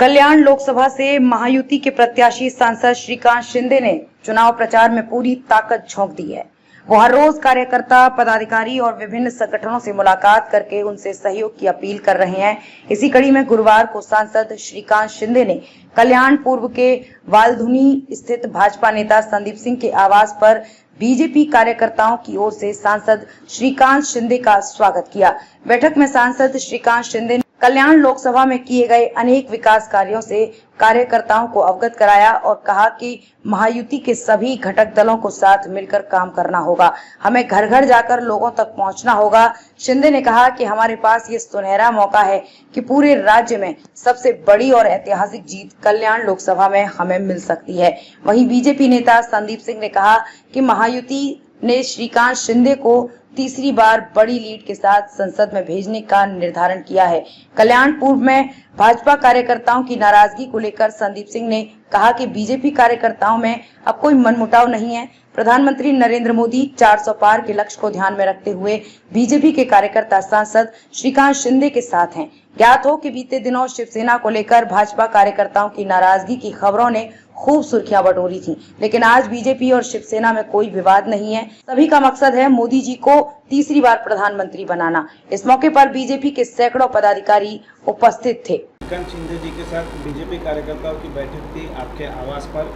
कल्याण लोकसभा से महायुति के प्रत्याशी सांसद श्रीकांत शिंदे ने चुनाव प्रचार में पूरी ताकत झोंक दी है। वो हर रोज कार्यकर्ता, पदाधिकारी और विभिन्न संगठनों से मुलाकात करके उनसे सहयोग की अपील कर रहे हैं। इसी कड़ी में गुरुवार को सांसद श्रीकांत शिंदे ने कल्याण पूर्व के वालधुनी स्थित भाजपा नेता संदीप सिंह के आवास पर बीजेपी कार्यकर्ताओं की ओर से सांसद श्रीकांत शिंदे का स्वागत किया। बैठक में सांसद श्रीकांत शिंदे ने कल्याण लोकसभा में किए गए अनेक विकास कार्यों से कार्यकर्ताओं को अवगत कराया और कहा कि महायुति के सभी घटक दलों को साथ मिलकर काम करना होगा। हमें घर घर जाकर लोगों तक पहुंचना होगा। शिंदे ने कहा कि हमारे पास ये सुनहरा मौका है कि पूरे राज्य में सबसे बड़ी और ऐतिहासिक जीत कल्याण लोकसभा में हमें मिल सकती है। वहीं बीजेपी नेता संदीप सिंह ने कहा कि महायुति ने श्रीकांत शिंदे को तीसरी बार बड़ी लीड के साथ संसद में भेजने का निर्धारण किया है। कल्याण पूर्व में भाजपा कार्यकर्ताओं की नाराजगी को लेकर संदीप सिंह ने कहा कि बीजेपी कार्यकर्ताओं में अब कोई मनमुटाव नहीं है। प्रधानमंत्री नरेंद्र मोदी 400 पार के लक्ष्य को ध्यान में रखते हुए बीजेपी के कार्यकर्ता सांसद श्रीकांत शिंदे के साथ हैं। ज्ञात हो कि बीते दिनों शिवसेना को लेकर भाजपा कार्यकर्ताओं की नाराजगी की खबरों ने खूब सुर्खियां बटोरी थी, लेकिन आज बीजेपी और शिवसेना में कोई विवाद नहीं है। सभी का मकसद है मोदी जी को तीसरी बार प्रधानमंत्री बनाना। इस मौके पर बीजेपी के सैकड़ों पदाधिकारी उपस्थित थे। श्रीकांत शिंदे जी के साथ बीजेपी कार्यकर्ताओं की बैठक थी आपके आवास पर।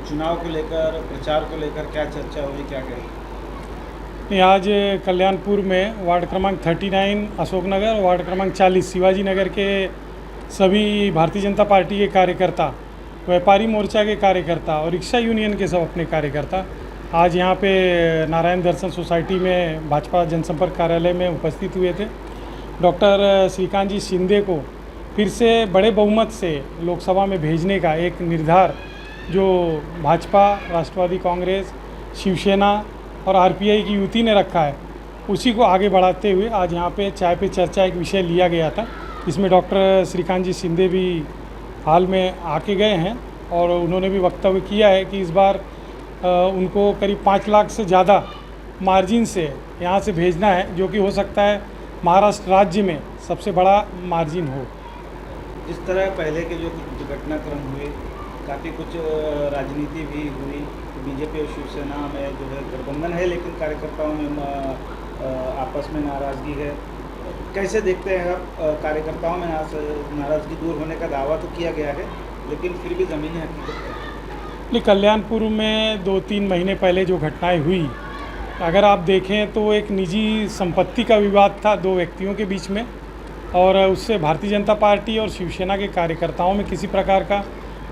चुनाव को लेकर, प्रचार को लेकर क्या चर्चा हुई, क्या कही? आज कल्याणपुर में वार्ड क्रमांक 39 अशोकनगर, वार्ड क्रमांक 40 शिवाजी नगर के सभी भारतीय जनता पार्टी के कार्यकर्ता, व्यापारी मोर्चा के कार्यकर्ता और रिक्शा यूनियन के सब अपने कार्यकर्ता आज यहाँ पे नारायण दर्शन सोसाइटी में भाजपा जनसंपर्क कार्यालय में उपस्थित हुए थे। डॉक्टर श्रीकांत जी शिंदे को फिर से बड़े बहुमत से लोकसभा में भेजने का एक निर्धार जो भाजपा, राष्ट्रवादी कांग्रेस, शिवसेना और आरपीआई की युति ने रखा है, उसी को आगे बढ़ाते हुए आज यहाँ पे चाय पे चर्चा एक विषय लिया गया था। इसमें डॉक्टर श्रीकांत जी शिंदे भी हाल में आके गए हैं और उन्होंने भी वक्तव्य किया है कि इस बार उनको करीब 5 लाख से ज़्यादा मार्जिन से यहाँ से भेजना है, जो कि हो सकता है महाराष्ट्र राज्य में सबसे बड़ा मार्जिन हो। जिस तरह पहले के जो कुछ घटनाक्रम हुए, काफ़ी कुछ राजनीति भी हुई, बीजेपी और शिवसेना में जो है गठबंधन है, लेकिन कार्यकर्ताओं में आपस में नाराज़गी है। कैसे देखते हैं आप? कार्यकर्ताओं में नाराज़गी दूर होने का दावा तो किया गया है, लेकिन फिर भी ज़मीनी हकीकत है। कल्याणपुर में 2-3 महीने पहले जो घटनाएं हुई, अगर आप देखें तो एक निजी संपत्ति का विवाद था 2 व्यक्तियों के बीच में, और उससे भारतीय जनता पार्टी और शिवसेना के कार्यकर्ताओं में किसी प्रकार का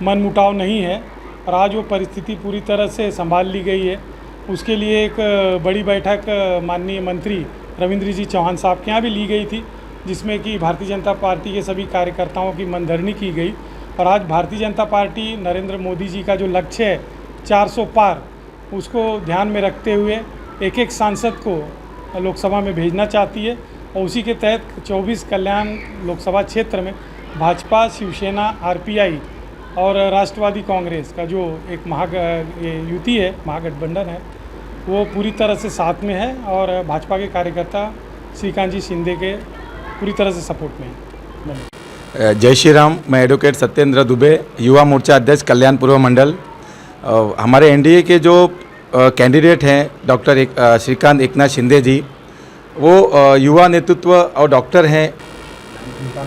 मनमुटाव नहीं है। और आज वो परिस्थिति पूरी तरह से संभाल ली गई है। उसके लिए एक बड़ी बैठक माननीय मंत्री रविंद्र जी चौहान साहब के यहाँ भी ली गई थी, जिसमें कि भारतीय जनता पार्टी के सभी कार्यकर्ताओं की मनधरनी की गई। और आज भारतीय जनता पार्टी नरेंद्र मोदी जी का जो लक्ष्य है 400 पार, उसको ध्यान में रखते हुए एक सांसद को लोकसभा में भेजना चाहती है। और उसी के तहत 24 कल्याण लोकसभा क्षेत्र में भाजपा, शिवसेना, आरपीआई और राष्ट्रवादी कांग्रेस का जो एक युति है, महागठबंधन है, वो पूरी तरह से साथ में है और भाजपा के कार्यकर्ता श्रीकांत जी शिंदे के पूरी तरह से सपोर्ट में है। जय श्री राम। मैं एडवोकेट सत्येंद्र दुबे, युवा मोर्चा अध्यक्ष कल्याण पूर्व मंडल। हमारे एनडीए के जो कैंडिडेट हैं डॉक्टर श्रीकांत एकनाथ शिंदे जी, वो युवा नेतृत्व और डॉक्टर हैं।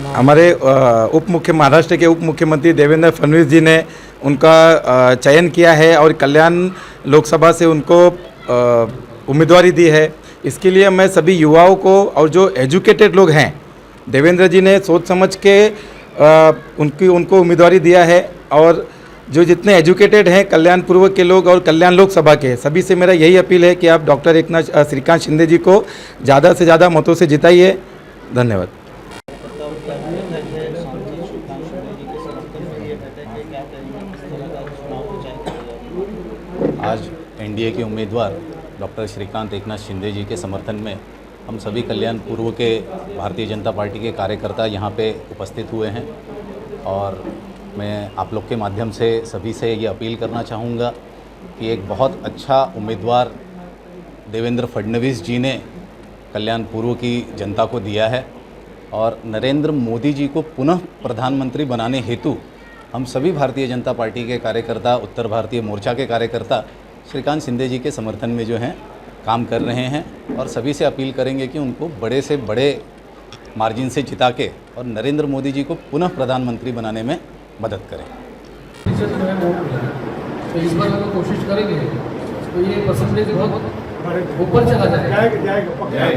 हमारे महाराष्ट्र के उप मुख्यमंत्री देवेंद्र फडणवीस जी ने उनका चयन किया है और कल्याण लोकसभा से उनको उम्मीदवारी दी है। इसके लिए मैं सभी युवाओं को और जो एजुकेटेड लोग हैं, देवेंद्र जी ने सोच समझ के उनको उम्मीदवारी दिया है। और जो जितने एजुकेटेड हैं कल्याण पूर्व के लोग और कल्याण लोकसभा के, सभी से मेरा यही अपील है कि आप डॉक्टर श्रीकांत शिंदे जी को ज़्यादा से ज़्यादा मतों से जिताइए। धन्यवाद। आज एनडीए के उम्मीदवार डॉक्टर श्रीकांत एकनाथ शिंदे जी के समर्थन में हम सभी कल्याण पूर्व के भारतीय जनता पार्टी के कार्यकर्ता यहाँ पे उपस्थित हुए हैं। और मैं आप लोग के माध्यम से सभी से ये अपील करना चाहूँगा कि एक बहुत अच्छा उम्मीदवार देवेंद्र फडणवीस जी ने कल्याण पूर्व की जनता को दिया है। और नरेंद्र मोदी जी को पुनः प्रधानमंत्री बनाने हेतु हम सभी भारतीय जनता पार्टी के कार्यकर्ता, उत्तर भारतीय मोर्चा के कार्यकर्ता श्रीकांत शिंदे जी के समर्थन में जो हैं काम कर रहे हैं और सभी से अपील करेंगे कि उनको बड़े से बड़े मार्जिन से जिता के और नरेंद्र मोदी जी को पुनः प्रधानमंत्री बनाने में मदद करें। जो है वोट मिला है, तो इस बार अगर कोशिश करेंगे तो ये परसेंटेज बहुत ऊपर चला जाएगा।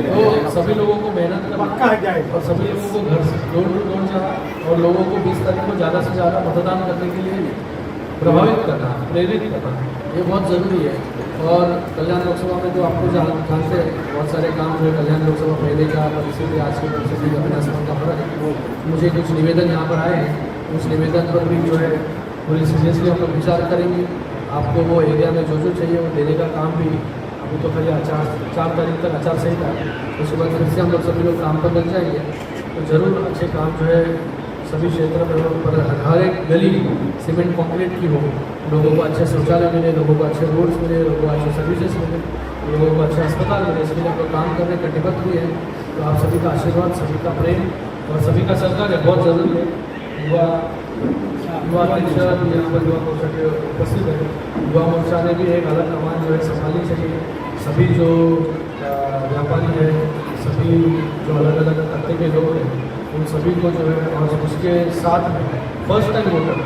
तो सभी लोगों को मेहनत करना और सभी लोगों को घर से डोर टू डोर जाना और लोगों को 20 तारीख को ज़्यादा से ज़्यादा मतदान करने के लिए प्रभावित करना, प्रेरित करना, ये बहुत ज़रूरी है। और कल्याण लोकसभा में तो आपको जानते हैं बहुत सारे काम जो है कल्याण लोकसभा पहले का और इसीलिए आज की परिस्थिति का आसमान का फर्क है। मुझे कुछ निवेदन यहाँ पर आए हैं, उस निवेदन पर भी जो है पूरी सीरियसली हम लोग विचार करेंगे। आपको वो एरिया में जो चाहिए वो देने का काम भी अभी तो खाली 4 तारीख तक आचार संहिता है, उसके बाद फिर से हम लोग सभी लोग काम पर लग जाएंगे। तो ज़रूर अच्छे काम जो है सभी क्षेत्रों में पर हर एक गली सीमेंट कंक्रीट की हो, लोगों को अच्छे शौचालय मिले, लोगों को अच्छे रोड्स मिले, लोगों को अच्छे सर्विसेज मिले, लोगों को अच्छे अस्पताल मिले, इसके लिए हम लोग काम करने कटिबद्ध भी है। तो आप सभी का आशीर्वाद, सभी का प्रेम और सभी का सहकार है बहुत ज़रूरी है। युवा अध्यक्ष यहाँ पर युवा मोर्चा के उपस्थित है। युवा मोर्चा ने भी एक अलग कमान जो है संभालनी चाहिए। सभी जो व्यापारी है, सभी जो अलग अलग तबके के लोग हैं, उन सभी को जो है और उसके साथ में फर्स्ट टाइम वोटर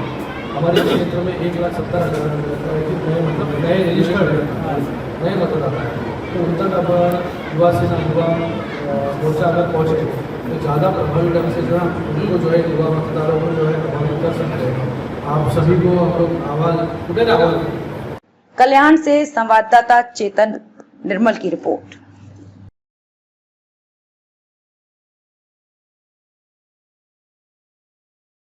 हमारे क्षेत्र में 1,70,000 नए मतलब नए रजिस्टर्ड है, नए मतदाता है। तो उन तक अब युवा सेना युवा मोर्चा अगर पहुँचे तो ज़्यादा प्रभावी ढंग से जो है उनको जो है युवा मतदारों को जो है प्रभावित कर सकते हैं। आप सभी को हम लोग आवाज़ उठे आवाज़। कल्याण से संवाददाता चेतन निर्मल की रिपोर्ट।